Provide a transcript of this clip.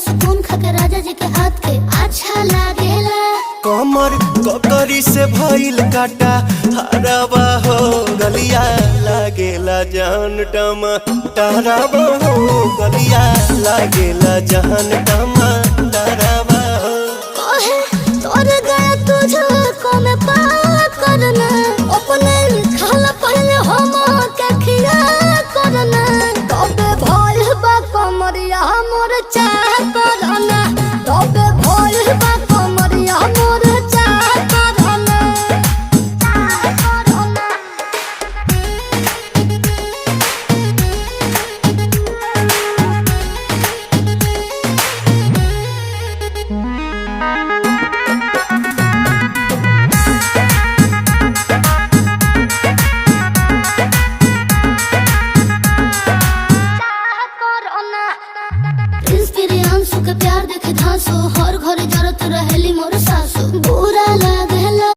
सुकून खाके राजा जी के हाथ के अच्छा लागेला। कमर ककरी से भइल काटा हराबा हो गलिया लागेला जान टमाटराबा हो गलिया लागेला जान टमाटराबा हो। कहे तोर गया तुझको मैं पार करना अपने खाला पहले हम के खिया करना तबे भइल बा कमरिया मोर चाह करना तबे भइल बा कमरिया मोर चाह करना चाह करना। प्रिंस प्रियांशु के प्यार देखे धांसो हर घर